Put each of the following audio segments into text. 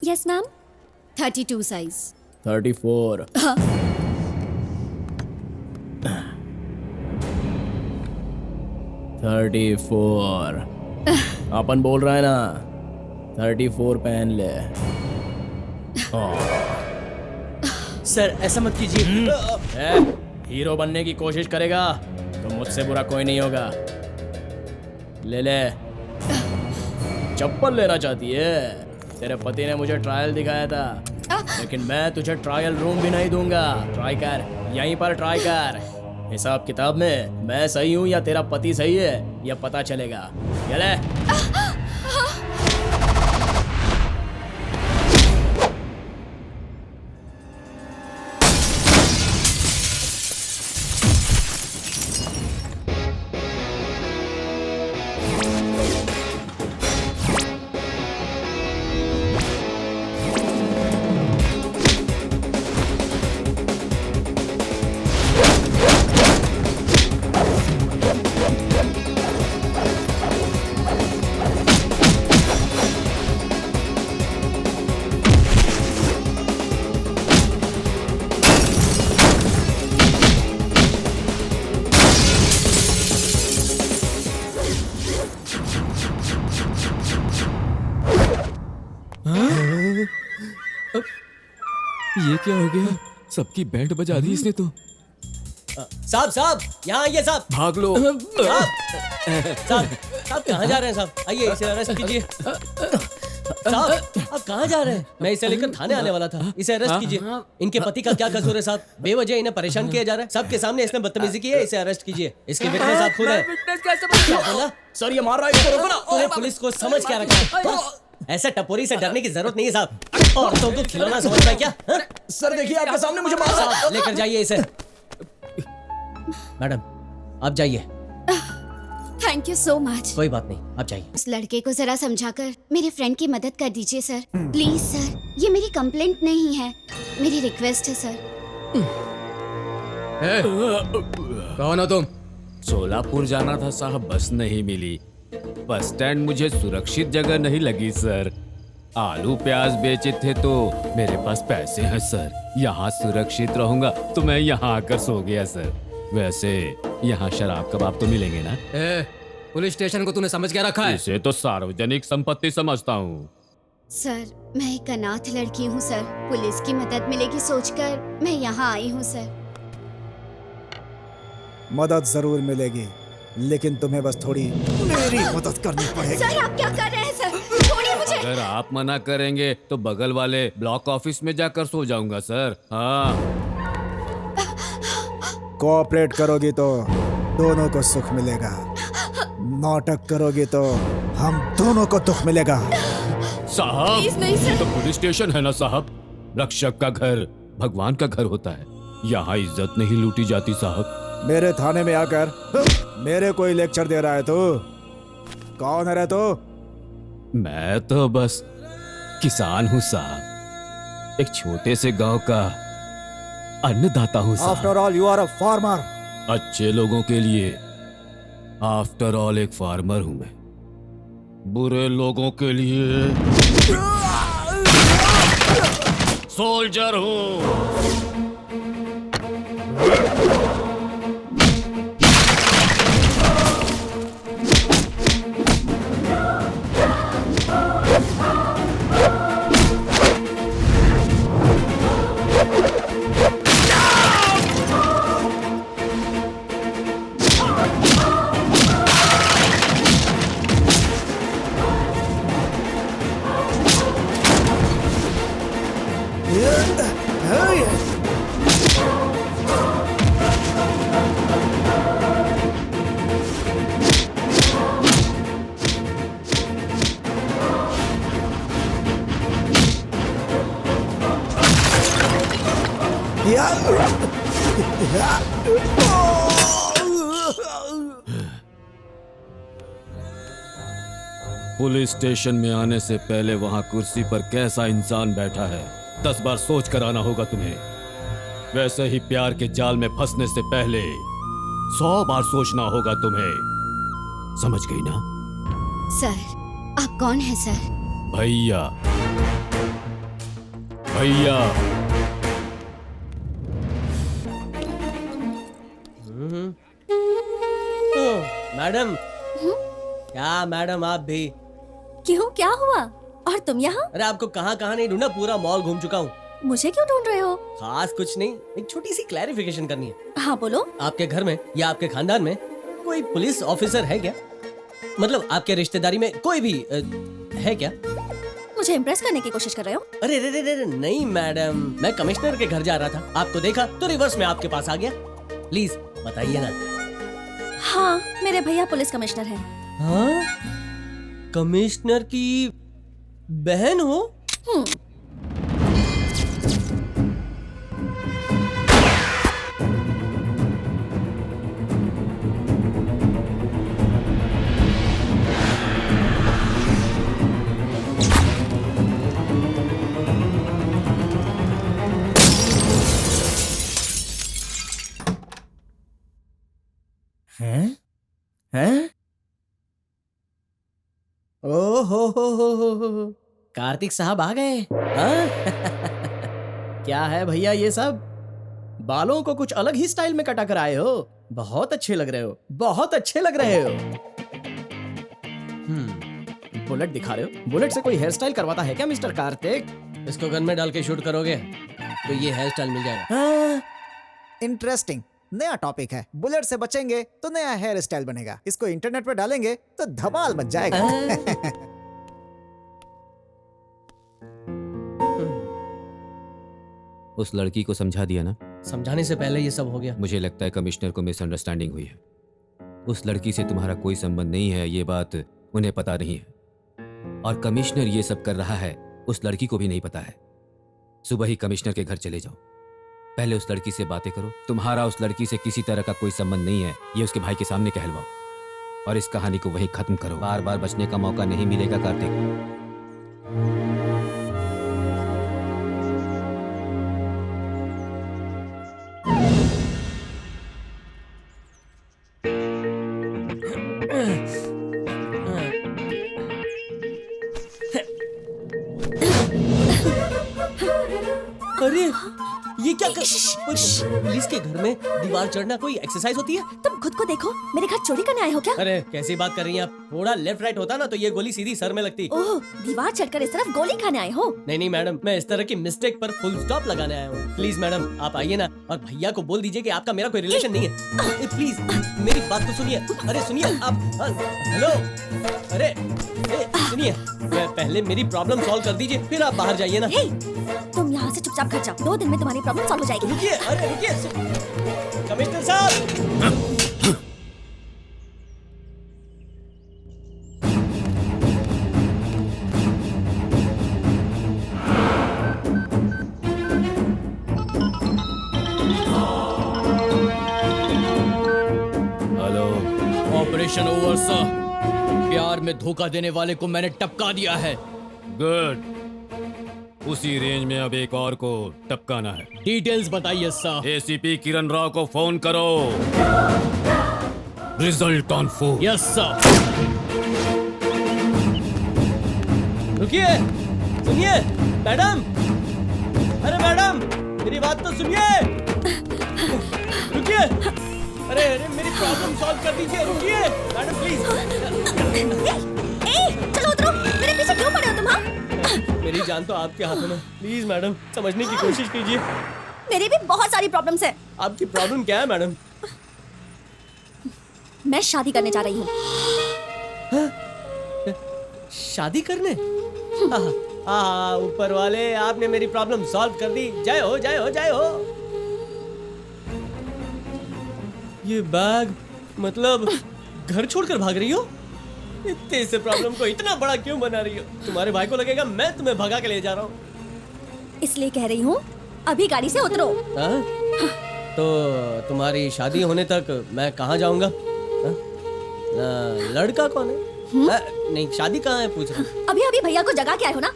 Yes ma'am 32 size 34 34 अपन बोल रहा है ना 34 पहन ले। सर ऐसा मत कीजिए। हीरो बनने की कोशिश करेगा तो मुझसे बुरा कोई नहीं होगा। ले ले। चप्पल लेना चाहती है? तेरे पति ने मुझे ट्रायल दिखाया था, लेकिन मैं तुझे ट्रायल रूम भी नहीं दूंगा। ट्राई कर, यहीं पर ट्राई कर। हिसाब किताब में मैं सही हूँ या तेरा पति सही है, यह पता चलेगा। ये ले। ये क्या हो गया? सबकी बैंड बजा दी इसने तो। साहब साहब यहाँ आइए साहब। भाग लो। साहब कहाँ जा रहे हैं साहब? आइए इसे अरेस्ट कीजिए। साहब आप कहाँ जा रहे हैं? मैं इसे लेकर थाने आने वाला था। इसे अरेस्ट कीजिए। इनके पति का क्या कसूर है साहब? बेवजह इन्हें परेशान किया जा रहा है। सबके सामने इसने बदतमीजी की है। इसे अरेस्ट कीजिए। इसके विटनेस आप खुद है। क्या बोला? सर ये मार रहा है, इसको रोको ना। तूने पुलिस को समझ क्या रखा? ऐसे टपोरी से डरने की जरूरत नहीं है साहब। औरतों को खिलौना समझता है क्या? सर देखिए आपके सामने मुझे मार रहा है। लेकर जाइए इसे। मैडम आप जाइए। Thank you so much. कोई बात नहीं, आप जाइए। उस लड़के को जरा समझाकर मेरे फ्रेंड की मदद कर दीजिए सर, प्लीज सर। ये मेरी कंप्लेंट नहीं है, मेरी रिक्वेस्ट है सर। कौन हो तुम? सोलापुर जाना था साहब, बस नहीं मिली। बस स्टैंड मुझे सुरक्षित जगह नहीं लगी सर। आलू प्याज बेचे थे तो मेरे पास पैसे हैं सर। यहाँ सुरक्षित रहूंगा तो मैं यहाँ आकर सो गया सर। वैसे यहाँ शराब कबाब तो मिलेंगे ना? पुलिस स्टेशन को तूने समझ क्या रखा है? इसे तो सार्वजनिक संपत्ति समझता हूँ सर मैं एक अनाथ लड़की हूँ सर, पुलिस की मदद मिलेगी सोचकर मैं यहाँ आई हूँ सर। मदद जरूर मिलेगी, लेकिन तुम्हें बस थोड़ी मेरी मदद करनी पड़ेगी। सर आप क्या कर रहे हैं सर? छोड़िए मुझे। अगर आप मना करेंगे तो बगल वाले ब्लॉक ऑफिस में जाकर सो जाऊंगा सर। हाँ कोऑपरेट करोगी तो दोनों को सुख मिलेगा, नाटक करोगी तो हम दोनों को दुख मिलेगा। साहब प्लीज नहीं ये सर। तो पुलिस स्टेशन है ना साहब। रक्षक का घर भगवान का घर होता है, यहाँ इज्जत नहीं लूटी जाती साहब। मेरे थाने में आकर मेरे कोई लेक्चर दे रहा है तू? कौन है रे तू? मैं तो बस किसान हूँ साहब, एक छोटे से गांव का अन्नदाता हूँ साहब। After all you are a farmer. अच्छे लोगों के लिए आफ्टर ऑल एक फार्मर हूँ मैं, बुरे लोगों के लिए सोल्जर हूँ। पुलिस स्टेशन में आने से पहले वहां कुर्सी पर कैसा इंसान बैठा है 10 बार सोच कर आना होगा तुम्हें। वैसे ही प्यार के जाल में फंसने से पहले 100 बार सोचना होगा तुम्हें। समझ गई ना? सर आप कौन है सर? भैया। भैया। मैडम, क्या मैडम आप भी? क्यों, क्या हुआ? और तुम यहाँ? अरे आपको कहाँ कहाँ नहीं ढूंढा, पूरा मॉल घूम चुका हूँ। मुझे क्यों ढूंढ रहे हो? खास कुछ नहीं, एक छोटी सी क्लैरिफिकेशन करनी है। हाँ बोलो। आपके घर में या आपके खानदान में कोई पुलिस ऑफिसर है क्या? मतलब आपके रिश्तेदारी में कोई भी है क्या? मुझे इम्प्रेस करने की कोशिश कर रहे हो? अरे रे रे रे रे, नहीं मैडम, मैं कमिश्नर के घर जा रहा था, आपको देखा तो रिवर्स में आपके पास आ गया। प्लीज बताइए ना। हाँ, मेरे भैया पुलिस कमिश्नर हैं। हाँ? कमिश्नर की बहन हो? हैं? हैं? ओ हो। कार्तिक साहब आ गए। हाँ? क्या है भैया ये सब? बालों को कुछ अलग ही स्टाइल में कटा कर आए हो। बहुत अच्छे लग रहे हो, बहुत अच्छे लग रहे हो। बुलेट दिखा रहे हो? बुलेट से कोई हेयर स्टाइल करवाता है क्या मिस्टर कार्तिक? इसको गन में डाल के शूट करोगे तो ये हेयर स्टाइल मिल जाएगा। हाँ? इंटरेस्टिंग, नया टॉपिक है। बुलेट से बचेंगे तो नया हेयर स्टाइल बनेगा। इसको इंटरनेट पर डालेंगे तो धमाल मच जाएगा। उस लड़की को समझा दिया ना? समझाने से पहले ये सब हो गया। मुझे लगता है कमिश्नर को मिसअंडरस्टैंडिंग हुई है। उस लड़की से तुम्हारा कोई संबंध नहीं है, ये बात उन्हें पता नहीं है। और कमिश्नर ये सब कर रहा है उस लड़की को भी नहीं पता है। सुबह ही कमिश्नर के घर चले जाओ, पहले उस लड़की से बातें करो। तुम्हारा उस लड़की से किसी तरह का कोई संबंध नहीं है, ये उसके भाई के सामने कहलवाओ और इस कहानी को वहीं खत्म करो। बार बार बचने का मौका नहीं मिलेगा कार्तिक। अरे ये क्या कर... पुलिस के घर में दीवार चढ़ना कोई एक्सरसाइज होती है? तुम खुद को देखो, मेरे घर चोरी करने आए हो क्या? अरे कैसी बात कर रही हैं आप? थोड़ा लेफ्ट राइट होता ना तो ये गोली सीधी सर में लगती। ओह, दीवार चढ़कर इस तरफ गोली खाने आए हो? नहीं नहीं मैडम, मैं इस तरह की मिस्टेक पर फुल स्टॉप लगाने आया हूँ। प्लीज मैडम आप आइए ना और भैया को बोल दीजिए कि आपका मेरा कोई रिलेशन नहीं है। प्लीज मेरी बात तो सुनिए। अरे सुनिए आप। हेलो, अरे सुनिए, पहले मेरी प्रॉब्लम सॉल्व कर दीजिए फिर आप बाहर जाइए ना। हे, तुम यहाँ से चुपचाप घर जाओ, 2 दिन में तुम्हारी प्रॉब्लम सॉल्व हो जाएगी। रुकिए, अरे रुकिए कमिश्नर साहब। हेलो। Operation over sir. प्यार में धोखा देने वाले को मैंने टपका दिया है। गुड। उसी रेंज में अब एक और को टपकाना है। डिटेल्स बताइए सर। एसीपी किरण राव को फोन करो। Result on phone. Yes sir. रुकिए, सुनिए मैडम। अरे मैडम मेरी बात तो सुनिए। रुकिए, अरे अरे मेरी प्रॉब्लम सॉल्व कर दीजिए। रुकिए मैडम प्लीज। चलो उतरो, मेरे पीछे क्यों पड़े हो तुम? हाँ, मेरी जान तो आपके हाथों में। प्लीज मैडम समझने की कोशिश कीजिए। मेरी भी बहुत सारी प्रॉब्लम्स है। आपकी प्रॉब्लम क्या है मैडम? मैं शादी करने जा रही हूँ। शादी करने? हाँ, ऊपर वाले आपने मेरी प्रॉब्लम सॉल्व कर दी। जय हो जय हो जय हो। ये बैग मतलब घर छोड़कर भाग रही हो? इतने से प्रॉब्लम को इतना बड़ा क्यों बना रही हो? तुम्हारे भाई को लगेगा मैं तुम्हें भगा के ले जा रहा हूँ। इसलिए कह रही हूँ, अभी गाड़ी से उतरो। हाँ? तो तुम्हारी शादी होने तक मैं कहाँ जाऊंगा? हाँ? लड़का कौन है? नहीं शादी कहाँ है पूछ रहा हूँ। अभी अभी भैया को जगा के आए हो ना?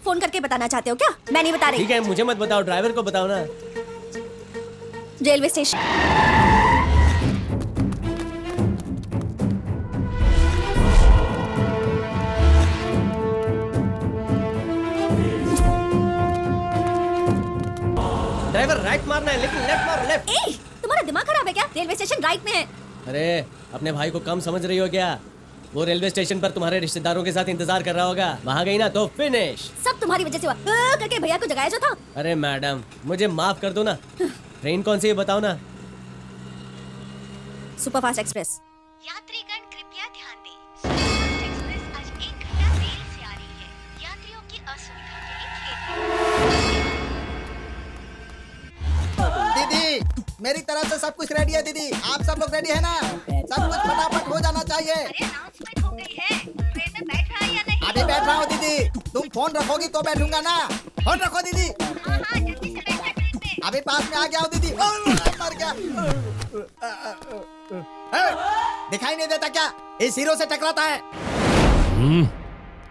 फोन करके बताना चाहते हो क्या? मैं नहीं बता रही। ठीक है मुझे मत बताओ, ड्राइवर को बताओ ना। Railway station. ड्राइवर राइट मारना है लेकिन लेफ्ट मारो लेफ्ट। ए, तुम्हारा दिमाग खराब है क्या? रेलवे स्टेशन राइट में है। अरे अपने भाई को कम समझ रही हो क्या? वो रेलवे स्टेशन पर तुम्हारे रिश्तेदारों के साथ इंतजार कर रहा होगा, वहाँ गई ना तो फिनिश। सब तुम्हारी वजह से हुआ। करके भैया को जगाया जो था। अरे मैडम मुझे माफ कर दो ना। ट्रेन कौन सी है बताओ ना। Superfast express. यात्रीगण कृपया ध्यान दें, सुपरफास्ट एक्सप्रेस आज 1 घंटा देर से आ रही है। यात्रियों की असुविधा के लिए खेद है। दीदी, मेरी तरफ से सब कुछ रेडी है दीदी। आप सब लोग रेडी है ना? सब कुछ फटाफट हो जाना चाहिए। अरे अनाउंसमेंट हो गई है, ट्रेन में बैठ रहा है या नहीं? अभी बैठ रहा हूँ दीदी। तुम फोन रखोगी तो बैठूंगा ना। फोन रखो दीदी। हाँ जल्दी से बैठना ट्रेन में। अभी पास में आ गया हूँ दीदी। मर गया। दिखाई नहीं देता क्या? इस हीरो से टकराता है।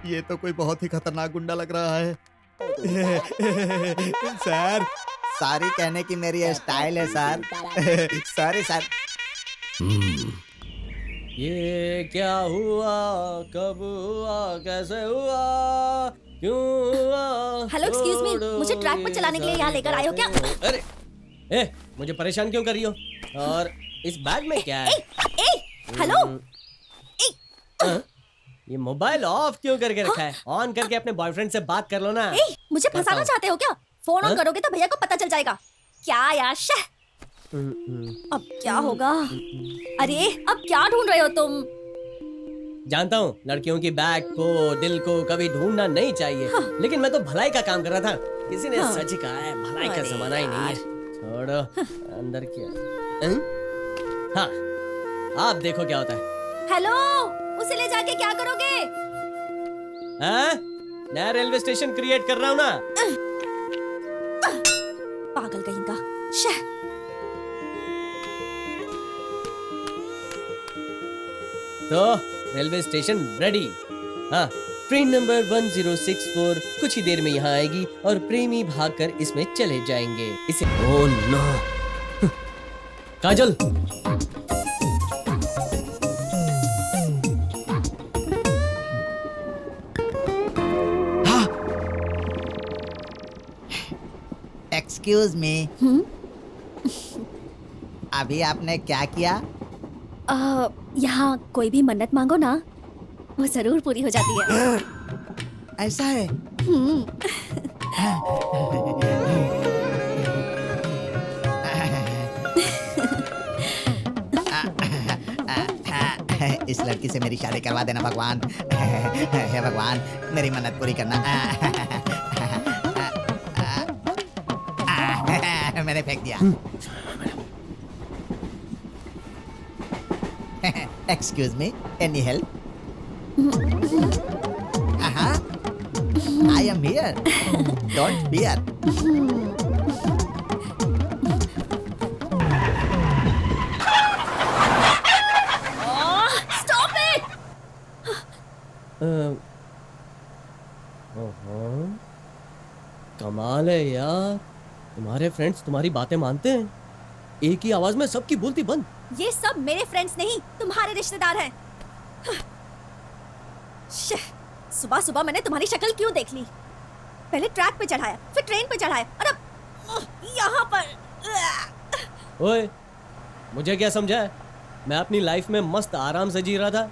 ये तो कोई बहुत ही खतरनाक गुंडा लग रहा है। सर, सॉरी कहने की मेरी स्टाइल है सर। Sorry sir. ये क्या हुआ, कब हुआ, कैसे हुआ, क्यों हुआ? हेलो, एक्सक्यूज मी, मुझे ट्रैक पर चलाने के लिए यहाँ लेकर आए हो क्या? अरे ए, मुझे परेशान क्यों कर रही हो? और इस बैग में क्या है? हेलो। हाँ? ये मोबाइल ऑफ क्यों करके रखा है? ऑन करके अपने बॉयफ्रेंड से बात कर लो ना। मुझे फंसाना चाहते हो क्या? फोन ऑन करोगे तो भैया को पता चल जाएगा। क्या यार, शह। अब क्या होगा? अरे अब क्या ढूंढ रहे हो तुम? जानता हूँ लड़कियों की बैग को, दिल को कभी ढूंढना नहीं चाहिए। लेकिन मैं तो भलाई का काम कर रहा था। किसी ने सच कहा है, भलाई का जमाना ही नहीं है। छोड़ो, अंदर क्या? हाँ, आप देखो क्या होता है। हेलो, उसे ले जाके क्या करोगे? हाँ? नया रेलवे स्टेशन क्रिएट कर रहा हूँ ना। पागल कहीं का। शह। तो रेलवे स्टेशन रेडी। हाँ, ट्रेन नंबर 1064 कुछ ही देर में यहाँ आएगी और प्रेमी भागकर इसमें चले जाएंगे। इसे ओह नो, काजल। Excuse me. अभी आपने क्या किया? यहाँ कोई भी मन्नत मांगो ना, वो जरूर पूरी हो जाती है। ऐसा है? इस लड़की से मेरी शादी करवा देना भगवान। हे भगवान, मेरी मन्नत पूरी करना। मैंने फेंक दिया। Excuse me, any help? I am here. Don't fear. Stop it! कमाल है यार, तुम्हारे फ्रेंड्स तुम्हारी बातें मानते हैं। एक ही आवाज में सबकी बोलती बंद। ये सब मेरे फ्रेंड्स नहीं, तुम्हारे रिश्तेदार हैं। सुबह सुबह मैंने तुम्हारी शक्ल क्यों देख ली? पहले ट्रैक पे चढ़ाया, फिर ट्रेन पे चढ़ाया, और अब यहाँ पर। ओए, मुझे क्या समझा है? मैं अपनी लाइफ में मस्त आराम से जी रहा था।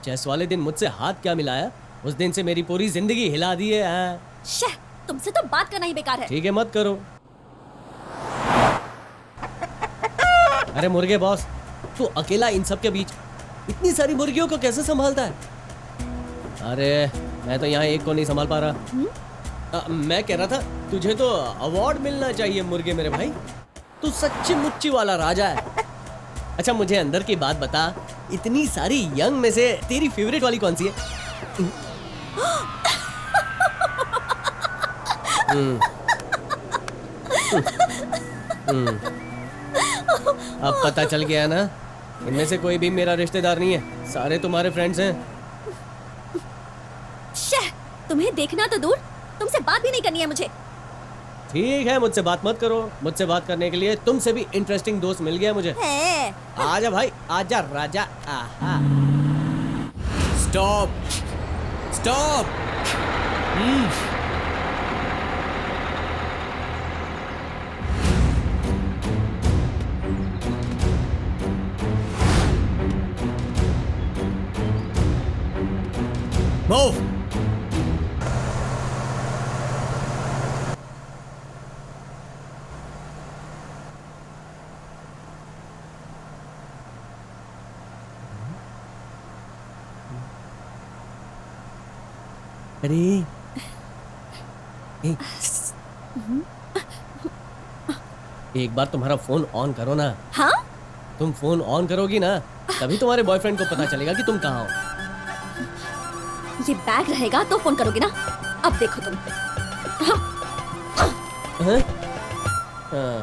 चेस वाले दिन मुझसे हाथ क्या मिलाया, उस दिन से मेरी पूरी जिंदगी हिला दी है। हाँ। तुमसे तो बात करना ही बेकार है। ठीक है, मत करो। अरे मुर्गे बॉस, तू अकेला इन सब के बीच इतनी सारी मुर्गियों को कैसे संभालता है? अरे मैं तो यहाँ एक को नहीं संभाल पा रहा। मैं कह रहा था तुझे तो अवार्ड मिलना चाहिए मुर्गे मेरे भाई। तू सच्ची मुच्ची वाला राजा है। अच्छा मुझे अंदर की बात बता, इतनी सारी यंग में से तेरी फेवरेट वाली कौन सी है? अब पता चल गया ना, इनमें से कोई भी मेरा रिश्तेदार नहीं है, सारे तुम्हारे फ्रेंड्स हैं। तुम्हें देखना तो दूर, तुमसे बात भी नहीं करनी है मुझे। ठीक है, मुझसे बात मत करो। मुझसे बात करने के लिए तुमसे भी इंटरेस्टिंग दोस्त मिल गया मुझे। आजा भाई, आजा राजा। आहा। Stop, stop. मूव। अरे एक बार तुम्हारा फोन ऑन करो ना। हाँ तुम फोन ऑन करोगी ना तभी तुम्हारे बॉयफ्रेंड को पता चलेगा कि तुम कहाँ हो। ये बैग रहेगा तो फोन करोगे ना। अब देखो तुम। हैं? हाँ।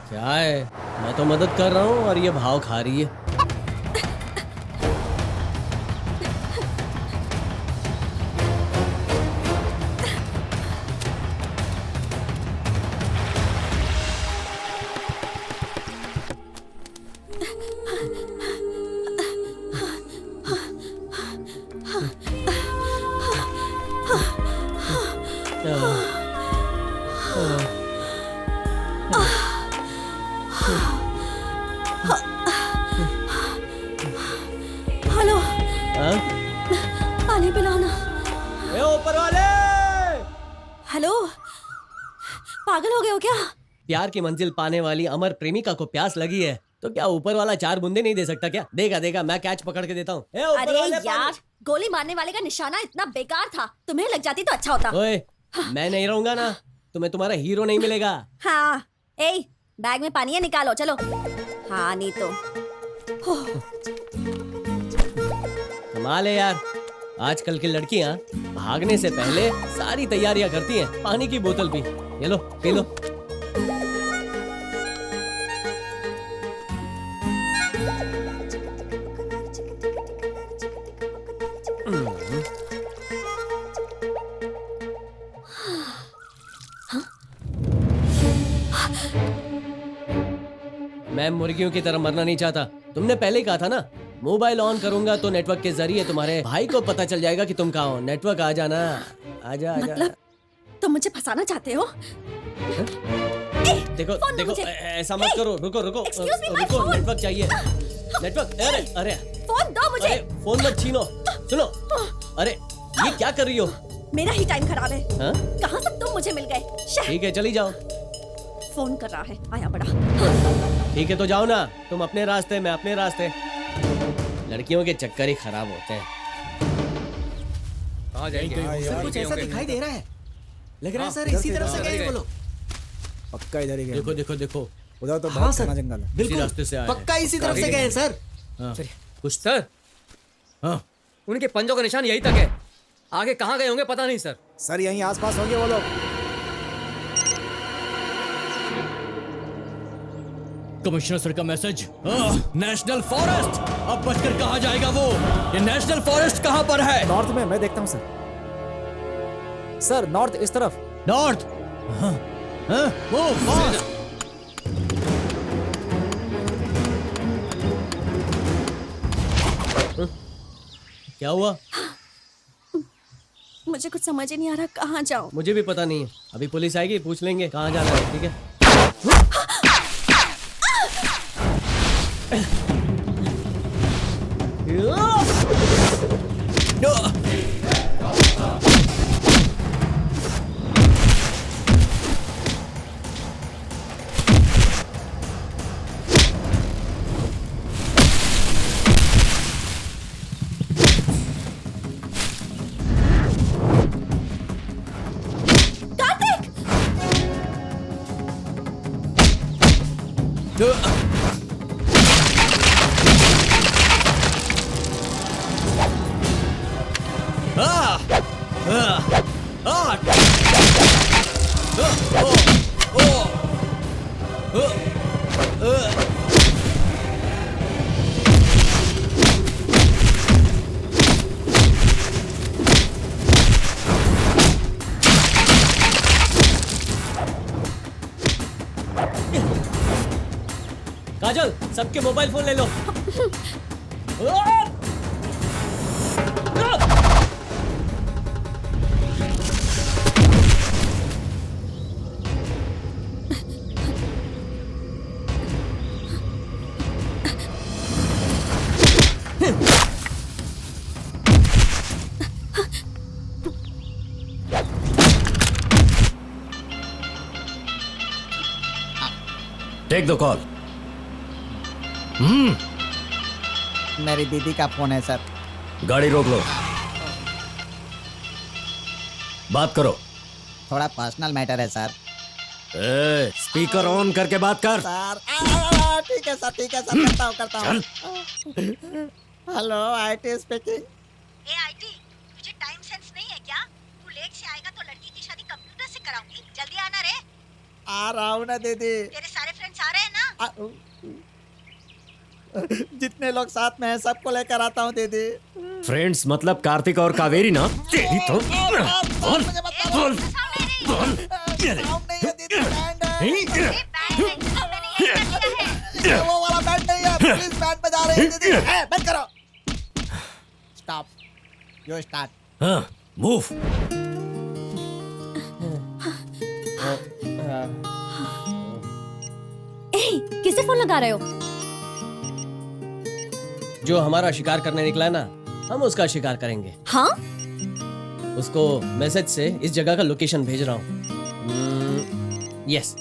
क्या है, मैं तो मदद कर रहा हूँ और ये भाव खा रही है। हेलो, हाँ? पानी पिलाना। ए ऊपर वाले! हेलो, पागल हो गए हो क्या? प्यार की मंजिल पाने वाली अमर प्रेमिका को प्यास लगी है तो क्या ऊपर वाला 4 बूंदे नहीं दे सकता क्या? देगा देगा, मैं कैच पकड़ के देता हूँ। अरे यार, गोली मारने वाले का निशाना इतना बेकार था, तुम्हें लग जाती तो अच्छा होता। ओए, मैं नहीं रहूंगा ना, तुम्हें तुम्हारा हीरो नहीं मिलेगा। हाँ, ए बैग में पानी है, निकालो चलो। हाँ नहीं तो कमाल है यार, आजकल की लड़कियां भागने से पहले सारी तैयारियां करती हैं। पानी की बोतल भी, ये लो पी लो। मैं मुर्गियों की तरह मरना नहीं चाहता। तुमने पहले ही कहा था ना, मोबाइल ऑन करूंगा तो नेटवर्क के जरिए तुम्हारे भाई को पता चल जाएगा कि तुम कहाँ हो। नेटवर्क आ जाना, आजा आजा। मतलब तुम मुझे फंसाना चाहते हो? देखो फोन दो देखो, मुझे। ऐसा मत करो। रुको रुको Excuse me, my रुको, phone। नेटवर्क चाहिए। नेटवर्क, अरे अरे फोन दो मुझे। अरे फोन मत छीनो। सुनो, अरे ये क्या कर रही हो? मेरा ही टाइम खराब है। हाँ? कहाँ से तुम मुझे मिल गए? शह, ठीक है चली जाओ। फोन कर रहा है, आया बड़ा। ठीक है तो जाओ ना, तुम अपने रास्ते, मैं अपने रास्ते। लड़कियों के चक्कर ही खराब होते हैं। कहाँ जाएंगे? सर कुछ ऐसा दिखाई दे रहा है, लग रहा है सर इसी तरफ से गए वो लोग। पक्का इधर ही गए। देखो देखो देखो, उधर तो हाँ बहुत सर, घना जंगल है। इसी बिल्कुल रास्ते से आए हैं। पक्का इसी तरफ से गए सर। कुछ सर, हाँ उनके पंजों का निशान यही तक है, आगे कहाँ गए होंगे पता नहीं सर। सर यहीं आसपास होंगे वो लोग। कमिश्नर सर का मैसेज। नेशनल फॉरेस्ट, अब बचकर कहाँ जाएगा वो? ये नेशनल फॉरेस्ट कहाँ पर है? नॉर्थ में, मैं देखता हूँ सर। सर नॉर्थ इस तरफ। नॉर्थ। वो फास्ट। क्या हुआ? मुझे कुछ समझ ही नहीं आ रहा, कहाँ जाऊँ? मुझे भी पता नहीं है, अभी पुलिस आएगी, पूछ लेंगे कहाँ जाना है। ठीक है। काजल, सबके मोबाइल फोन ले लो। Take the call. मेरी दीदी का फोन है सर। गाड़ी रोक लो, बात करो। थोड़ा पर्सनल मैटर है सर। स्पीकर ऑन करके बात कर। सर ठीक है सर, ठीक है सर, करता हूँ। Hello, IT speaking. A IT, तुझे टाइम सेंस नहीं है क्या? तू लेट से आएगा तो लड़की की शादी कंप्यूटर से कराऊंगी। जल्दी आना रे। आ रहा हूँ ना दीदी। तेरे सारे फ्रेंड्स आ रहे हैं ना? जितने लोग साथ में हैं सबको लेकर आता हूँ दीदी। फ्रेंड्स मतलब कार्तिक और कावेरी ना? तेरी तो बोल बोल बोल। वो वाला बैंड नहीं है, प्लीज बैंड बजा रहे हैं दीदी। बंद करो। Stop, you start. हाँ, मूव। किसे फोन लगा रहे हो? जो हमारा शिकार करने निकला है ना, हम उसका शिकार करेंगे। हाँ? उसको मैसेज से इस जगह का लोकेशन भेज रहा हूँ। Yes,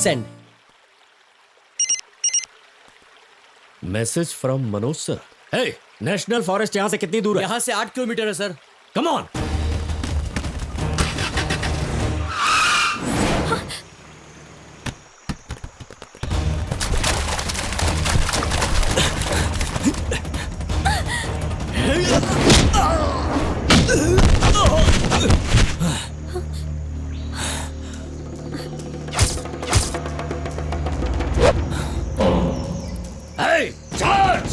send. Message from Manoj sir. Hey, national forest यहाँ से कितनी दूर है? यहाँ से 8 किलोमीटर है sir. Come on. Hey, charge!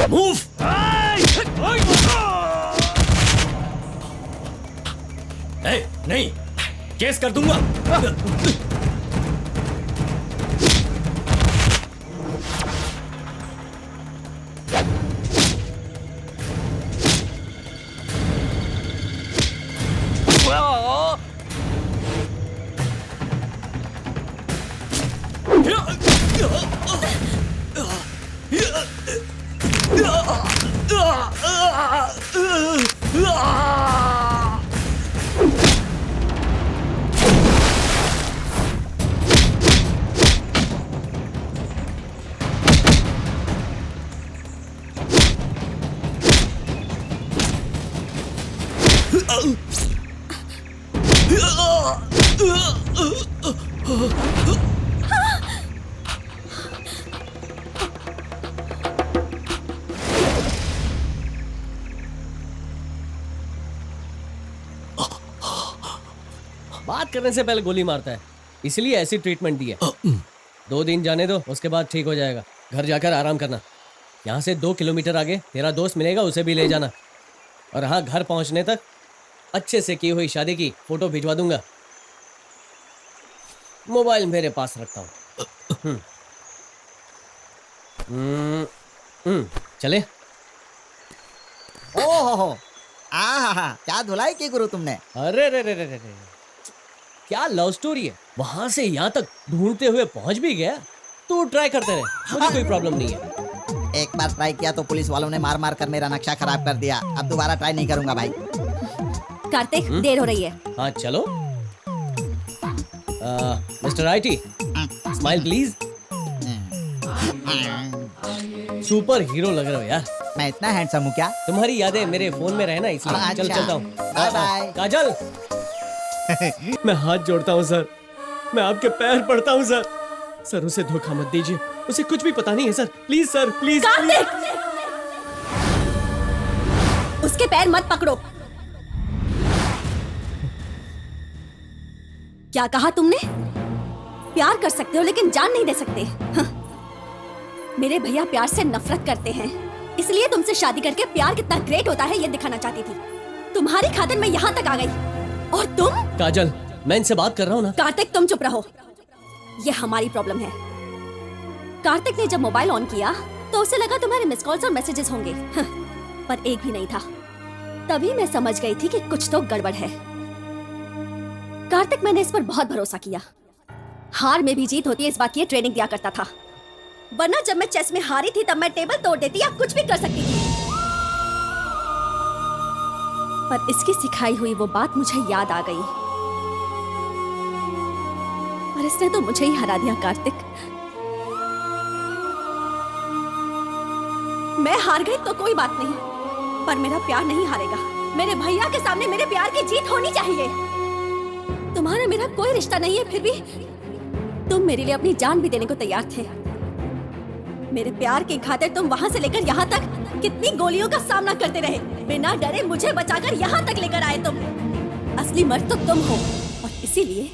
Move! Hey, नहीं, केस कर दूंगा। बात करने से पहले गोली मारता है, इसलिए ऐसी ट्रीटमेंट दी है। 2 दिन जाने दो, उसके बाद ठीक हो जाएगा। घर जाकर आराम करना। यहाँ से 2 किलोमीटर आगे तेरा दोस्त मिलेगा, उसे भी ले जाना। और हाँ, घर पहुँचने तक अच्छे से की हुई शादी की फोटो भिजवा दूंगा। मोबाइल मेरे पास रखता हूँ। चले। ओहो, आहा, क्या धुलाई की गुरु तुमने। अरे रे रे रे रे, क्या लव स्टोरी है। वहां से यहाँ तक ढूंढते हुए पहुंच भी गया। तू ट्राई करते रहे, मुझे कोई प्रॉब्लम नहीं है। एक बार ट्राई किया तो पुलिस वालों ने मार मार कर मेरा नक्शा खराब कर दिया। अब दोबारा ट्राई नहीं करूंगा भाई। कार्तिक, देर हो रही है। हाँ चलो। Mister IT, smile please. Super hero लग रहे हो यार। मैं इतना हैंडसम हूँ क्या? तुम्हारी यादें मेरे फोन में रहना, इसलिए चल चलता हूँ। Bye bye. काजल, मैं हाथ जोड़ता हूँ सर, मैं आपके पैर पड़ता हूँ सर। सर उसे धोखा मत दीजिए, उसे कुछ भी पता नहीं है सर। Please sir, please. उसके पैर मत पकड़ो। क्या कहा तुमने? प्यार कर सकते हो लेकिन जान नहीं दे सकते। मेरे भैया प्यार से नफरत करते हैं, इसलिए तुमसे शादी करके प्यार कितना ग्रेट होता है ये दिखाना चाहती थी। तुम्हारी खातिर मैं यहाँ तक आ गई और तुम। काजल, मैं इनसे बात कर रहा हूँ ना। कार्तिक, तुम चुप रहो, ये हमारी प्रॉब्लम है। कार्तिक ने जब मोबाइल ऑन किया तो उसे लगा तुम्हारे मिस कॉल्स और मैसेजेस होंगे, पर एक भी नहीं था। तभी मैं समझ गई थी कि कुछ तो गड़बड़ है। कार्तिक, मैंने इस पर बहुत भरोसा किया। हार में भी जीत होती है इस बात की ट्रेनिंग दिया करता था, वरना जब मैं चेस में हारी थी तब मैं टेबल तोड़ देती या कुछ भी कर सकती थी। पर इसकी सिखाई हुई वो बात मुझे याद आ गई और इसने तो मुझे ही हरा दिया। कार्तिक, मैं हार गई तो कोई बात नहीं, पर मेरा प्यार नहीं हारेगा। मेरे भैया के सामने मेरे प्यार की जीत होनी चाहिए। तुम्हारा मेरा कोई रिश्ता नहीं है, फिर भी तुम मेरे लिए अपनी जान भी देने को तैयार थे। मेरे प्यार की खातिर तुम वहां से लेकर यहाँ तक कितनी गोलियों का सामना करते रहे। बिना डरे मुझे बचाकर यहाँ तक लेकर आए तुम। असली मर्द तो तुम हो और इसीलिए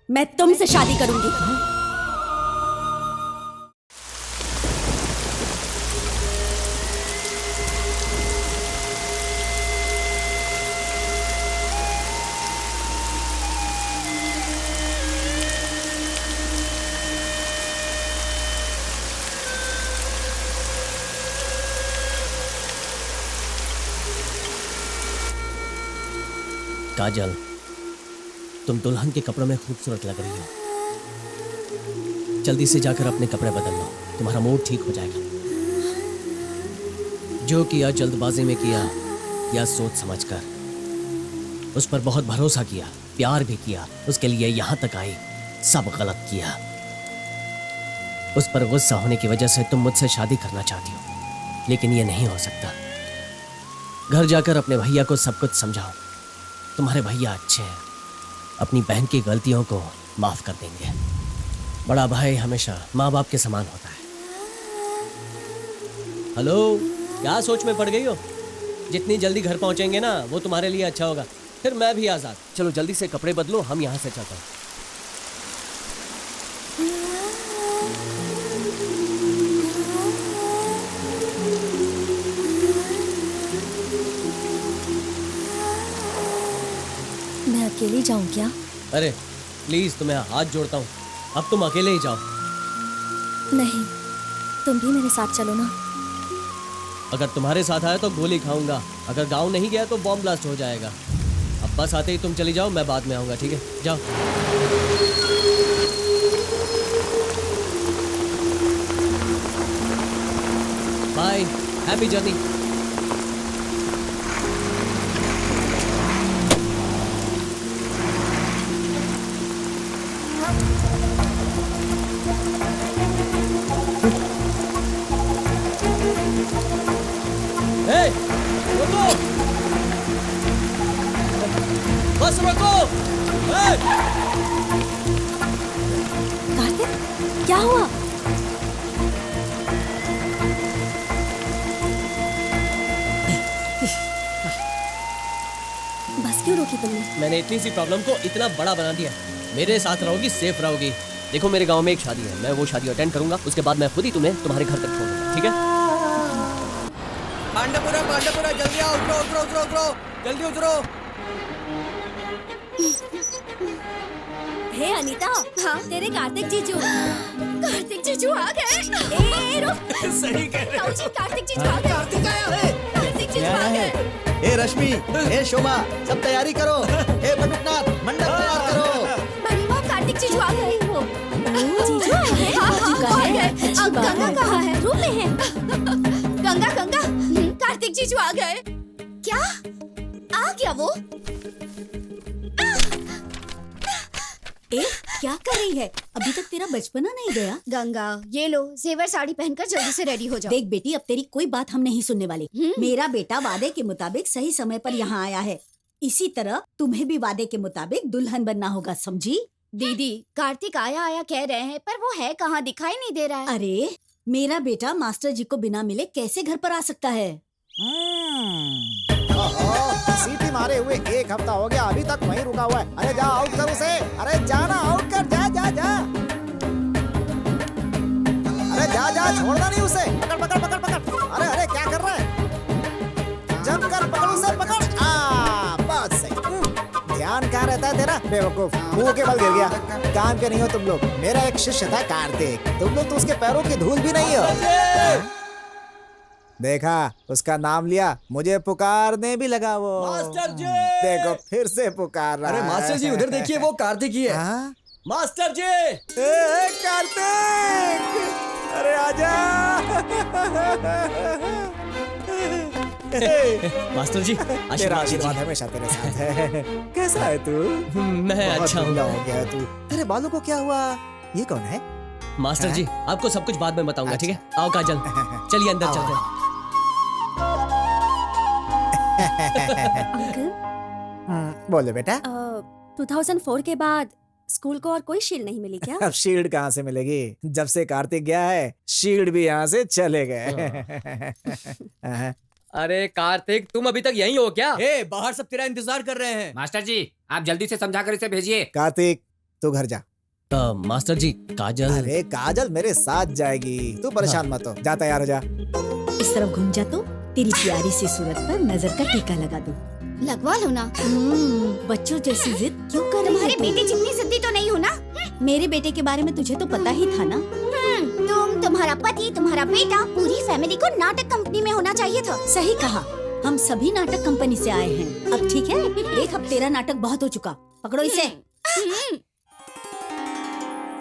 मैं तुमसे शादी करूंगी। काजल, तुम दुल्हन के कपड़ों में खूबसूरत लग रही हो। जल्दी से जाकर अपने कपड़े बदल लो, तुम्हारा मूड ठीक हो जाएगा। जो किया जल्दबाजी में किया या सोच समझकर, उस पर बहुत भरोसा किया, प्यार भी किया, उसके लिए यहाँ तक आई, सब गलत किया। उस पर गुस्सा होने की वजह से तुम मुझसे शादी करना चाहती हो, लेकिन ये नहीं हो सकता। घर जाकर अपने भैया को सब कुछ समझाओ। तुम्हारे भैया अच्छे हैं, अपनी बहन की गलतियों को माफ कर देंगे। बड़ा भाई हमेशा माँ बाप के समान होता है। हेलो, क्या सोच में पड़ गई हो? जितनी जल्दी घर पहुंचेंगे ना, वो तुम्हारे लिए अच्छा होगा। फिर मैं भी आजाद। चलो जल्दी से कपड़े बदलो, हम यहाँ से चलते हैं। मैं अकेली जाऊं क्या? अरे प्लीज, तुम्हें हाथ जोड़ता हूँ, अब तुम अकेले ही जाओ। नहीं, तुम भी मेरे साथ चलो ना। अगर तुम्हारे साथ आया तो गोली खाऊंगा, अगर गांव नहीं गया तो बॉम्ब ब्लास्ट हो जाएगा। अब बस आते ही तुम चली जाओ, मैं बाद में आऊंगा, ठीक है? जाओ। Bye, happy journey. रुको! बस रुको! कार्तिक, क्या हुआ? बस क्यों रोकी तुमने? मैंने इतनी सी प्रॉब्लम को इतना बड़ा बना दिया। मेरे साथ रहोगी, सेफ रहोगी। देखो, मेरे गांव में एक शादी है, मैं वो शादी अटेंड करूंगा, उसके बाद मैं खुद ही तुम्हें तुम्हारे घर तक छोड़ूंगा, ठीक है? पांडपुरा, पांडपुरा, जल्दी आओ, उतरो, उतरो, उतरो, उतरो, जल्दी उतरो। हे अनीता, हाँ? तेरे कार्तिक जीजू आ गए। ए रुक, सही कह रहे हो। कार्तिक जीजू आ गए। कार्तिक आया है। कार्तिक जीजू आ गए। ए रश्मि, ए शोभा, सब तैयारी करो। ए बटुकनाथ, मंडप तैयार करो। बड़ी माँ, कार्तिक जीजू आ गए। जीजू आ गए? हाँ, आ गए। अब गंगा कहाँ है? रूम में है। गंगा, गंगा, कार्तिक जीजू आ गए। क्या? आ गया वो? ए, क्या कर रही है? अभी तक तेरा बचपना नहीं गया? गंगा, ये लो जेवर साड़ी पहनकर जल्दी से रेडी हो जाओ। देख बेटी, अब तेरी कोई बात हम नहीं सुनने वाले। मेरा बेटा वादे के मुताबिक सही समय पर यहाँ आया है। इसी तरह तुम्हें भी वादे के मुताबिक दुल्हन बनना होगा, समझी? दीदी, कार्तिक आया आया कह रहे हैं, पर वो है कहाँ, दिखाई नहीं दे रहा है। अरे, मेरा बेटा मास्टर जी को बिना मिले कैसे घर पर आ सकता है? सीटी मारे हुए 1 हफ्ता हो गया, अभी तक वहीं रुका हुआ है। अरे जा, आउट कर उसे। अरे जाना, आउट कर, जा जा जा। अरे जा जा, छोड़ना नहीं उसे। पकड़ पकड़ पकड़ पकड़। अरे अरे, क्या कर रहा है? जंप कर, पकड़ उसे, पकड़। बस सही। ध्यान कहाँ रहता है तेरा, बेवकूफ? मुंह के बल गिर गया। काम के नहीं हो तुम लोग। मेरा एक शिष्य था कार्तिक, तुम लोग तो उसके पैरों की धूल भी नहीं हो। देखा, उसका नाम लिया, मुझे पुकारने भी लगा वो। मास्टर जी! देखो फिर से पुकार रहा अरे है। मास्टर जी उधर देखिए, वो कार्तिक ही है। हाँ? मास्टर जी! ए, कार्तिक! अरे आजा! मास्टर जी तेरा आशीर्वाद आशीर्वाद दीजिए। हमेशा तेरे साथ है। कैसा है तू? मैं बहुत अच्छा ढीला हूँ। हो गया है तू। तेरे बालों को क्या हुआ? ये कौन है? मास्टर जी आपको सब कुछ बाद में बताऊंगा, ठीक है? आओ काजल, चलिए अंदर चलते हैं। अंकल बोले बेटा। 2004 के बाद स्कूल को और कोई शील्ड नहीं मिली क्या? अब शील्ड कहाँ से मिलेगी? जब से कार्तिक गया है शील्ड भी यहाँ से चले गए। अरे कार्तिक, तुम अभी तक यहीं हो क्या? ए, बाहर सब तेरा इंतजार कर रहे हैं। मास्टर जी आप जल्दी से समझाकर इसे भेजिए। कार्तिक तू घर जा। मास्टर जी काजल। अरे काजल मेरे साथ जाएगी, तू परेशान मत हो। जा तैयार हो जा। इस तरफ घूम जा तो तेरी प्यारी सी सूरत पर नजर का टीका लगा दूं। लगवा लो ना। बच्चों जैसी जिद क्यों कर रही तुम्हारे है? बेटे जितनी जिद्दी तो नहीं हो ना। मेरे बेटे के बारे में तुझे तो पता ही था ना। तुम, तुम्हारा पति, तुम्हारा बेटा, पूरी फैमिली को नाटक कंपनी में होना चाहिए था। सही कहा, हम सभी नाटक कंपनी से आए हैं। अब ठीक है, देख अब तेरा नाटक बहुत हो चुका। पकड़ो इसे।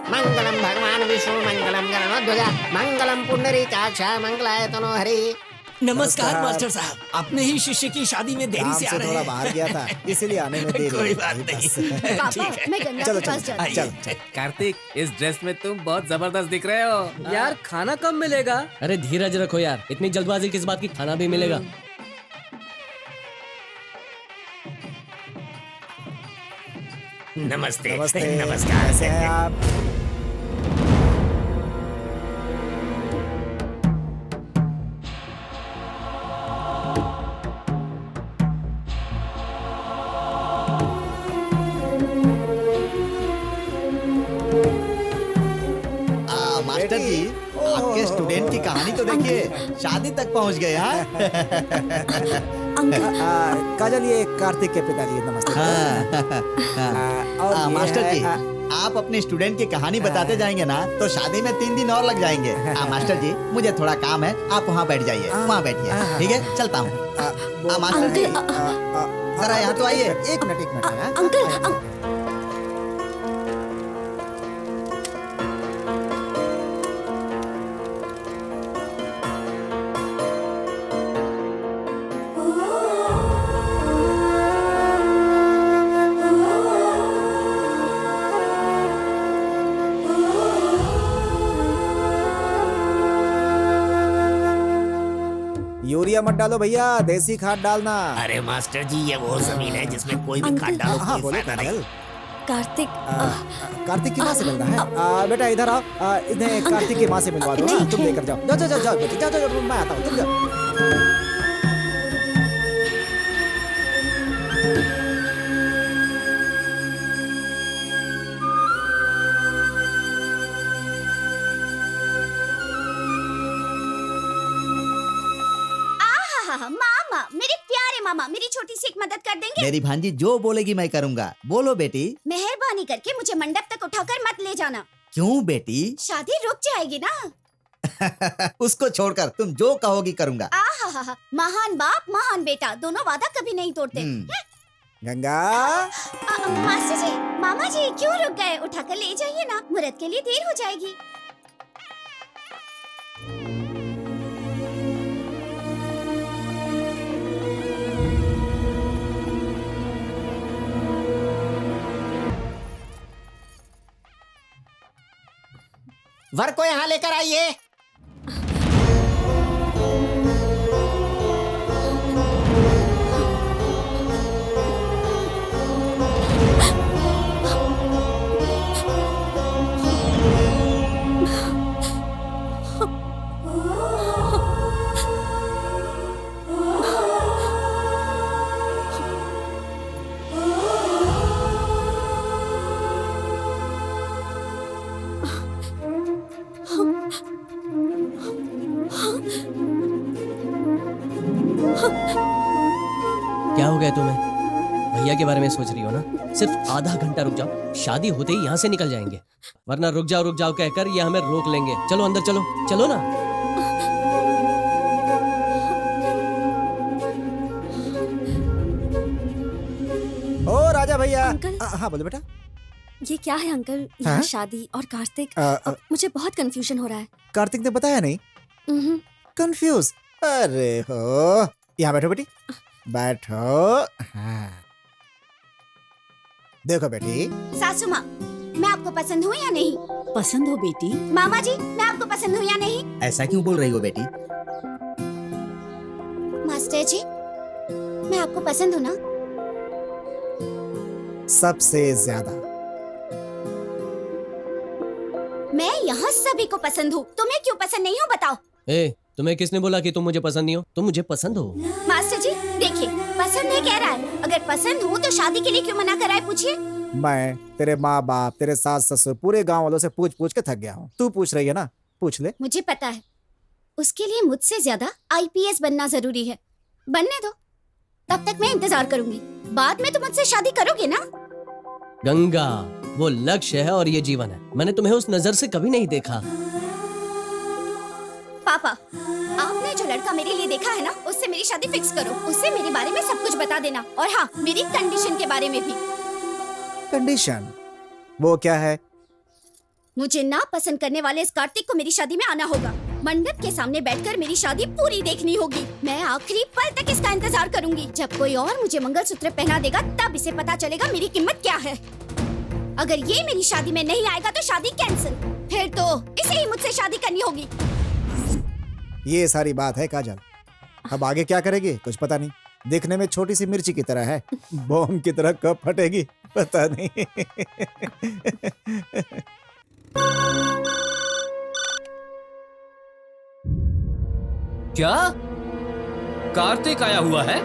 मंगलम भगवान विष्णु मंगलम गणध्वज मंगलम पुंडरीकाक्ष मंगलाय तनोहरि। नमस्कार मास्टर साहब, अपने ही शिष्य की शादी में देरी काम से आ से रहे थोड़ा हैं। बाहर गया था इसलिए आने में देरी कोई हुई। बात बस। नहीं। पापा, मैं गंगा चलो के पास चलो जाती चल हूँ। चल। कार्तिक इस ड्रेस में तुम बहुत जबरदस्त दिख रहे हो। यार खाना कब मिलेगा? अरे धीरज रखो यार, इतनी जल्दबाजी किस बात की? खाना भी मिलेगा। नमस्ते। नमस्ते। नमस्कार। कैसे हैं आप? मास्टर जी आपके स्टूडेंट की कहानी तो देखिए, शादी तक पहुंच गए। हाँ काजल ये कार्तिक के पिताजी, नमस्ते। और ये मास्टर है, जी आप अपने स्टूडेंट की कहानी बताते जाएंगे ना तो शादी में 3 दिन और लग जाएंगे। मास्टर जी मुझे थोड़ा काम है, आप वहाँ बैठ जाइए, वहाँ बैठिए, ठीक है? चलता हूँ। मास्टर जी जरा यहाँ तो आइए। एक मिनट। हाँ? अंकल यूरिया मत डालो भैया, देसी खाद डालना। अरे मास्टर जी ये वो जमीन है जिसमें कोई भी खाद डालो हाँ कोई बोलो फायदा नहीं। काजल। कार्तिक कार्तिक की माँ से मिलना है। बेटा इधर आओ, इन्हें कार्तिक की माँ से मिलवा दो ना। तुम लेकर जाओ। जाओ बेटी, जाओ, मैं आता हूँ, तुम जाओ। मामा, मेरे प्यारे मामा, मेरी छोटी सी एक मदद कर देंगे? मेरी भांजी जो बोलेगी मैं करूँगा। बोलो बेटी। मेहरबानी करके मुझे मंडप तक उठाकर मत ले जाना। क्यों बेटी? शादी रुक जाएगी ना। उसको छोड़कर तुम जो कहोगी करूँगा। आहा, महान बाप महान बेटा, दोनों वादा कभी नहीं तोड़ते। गंगा मास्टर जी, मामा जी क्यों रुक गए? उठाकर ले जाइए ना, मुहूर्त के लिए देर हो जाएगी। वर को यहाँ लेकर आइए। क्या हो गया तुम्हें? भैया के बारे में सोच रही हो ना? सिर्फ आधा घंटा रुक जाओ, शादी होते ही यहाँ से निकल जाएंगे, वरना रुक जाओ कहकर ये हमें रोक लेंगे। चलो अंदर चलो, चलो ना। भैया भैया। अंकल। हाँ बोलो बेटा। ये क्या है अंकल? यहाँ हाँ? शादी और कार्तिक, आ, मुझे बहुत कंफ्यूजन हो रहा है। कार्तिक ने बताया नहीं? उम्हूं। कंफ्यूज? अरे हो, यहाँ बैठो बेटी, बैठो। हाँ। देखो बेटी, सासू माँ, मैं आपको पसंद हूँ या नहीं? पसंद हो बेटी? मामा जी, मैं आपको पसंद हूँ या नहीं? ऐसा क्यों बोल रही हो बेटी? मास्टर जी, मैं आपको पसंद हूँ ना? सबसे ज्यादा। मैं यहाँ सभी को पसंद हूँ, तुम्हें क्यों पसंद नहीं हो बताओ? ए, तुम्हें किसने बोला कि तुम मुझे पसंद नहीं हो? तुम मुझे पसंद हो। मास्टर जी देखिए, पसंद है कह रहा है, अगर पसंद हूँ तो शादी के लिए क्यों मना कर रहा है पूछिए। मैं तेरे माँ बाप, तेरे सास ससुर, पूरे गांव वालों से पूछ पूछ के थक गया हूँ। तू पूछ रही है ना, पूछ ले। मुझे पता है, उसके लिए मुझसे ज्यादा आईपीएस बनना जरूरी है। बनने दो, तब तक मैं इंतजार करूंगी। बाद में तुम मुझसे शादी करोगे ना? गंगा, वो लक्ष्य है और ये जीवन है। मैंने तुम्हें उस नजर से कभी नहीं देखा। पापा, आपने जो लड़का मेरे लिए देखा है ना, उससे मेरी शादी फिक्स करो। उससे मेरे बारे में सब कुछ बता देना, और हाँ, मेरी कंडीशन के बारे में भी। कंडीशन? वो क्या है? मुझे ना पसंद करने वाले इस कार्तिक को मेरी शादी में आना होगा। मंडप के सामने बैठकर मेरी शादी पूरी देखनी होगी। मैं आखिरी पल तक इसका इंतजार करूंगी। जब कोई और मुझे मंगलसूत्र पहना देगा, तब इसे पता चलेगा मेरी कीमत क्या है। अगर ये मेरी शादी में नहीं आएगा तो शादी कैंसिल। फिर तो इसे ही मुझसे शादी करनी होगी। ये सारी बात है काजल। अब आगे क्या करेगी कुछ पता नहीं। दिखने में छोटी सी मिर्ची की तरह है, बॉम्ब की तरह कब फटेगी पता नहीं। क्या कार्तिक आया हुआ है?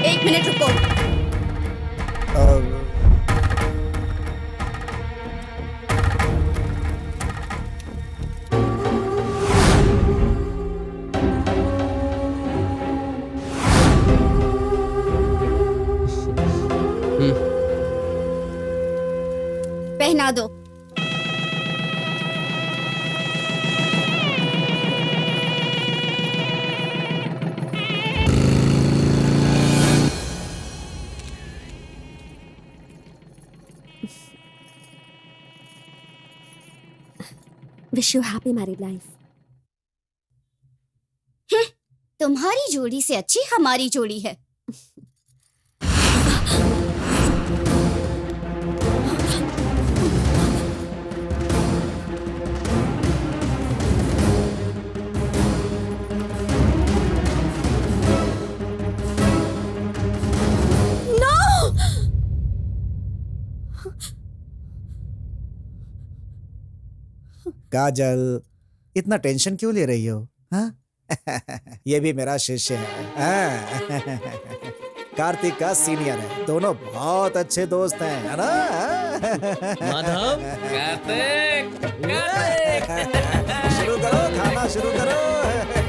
एक मिनट रुको। पहना दो। Wish you happy married life. तुम्हारी जोड़ी से अच्छी हमारी जोड़ी है। काजल, इतना टेंशन क्यों ले रही हो? हाँ? ये भी मेरा शिष्य है। हाँ? कार्तिक का सीनियर है, दोनों बहुत अच्छे दोस्त हैं, है ना? माधव, कार्तिक, शुरू करो, खाना शुरू करो।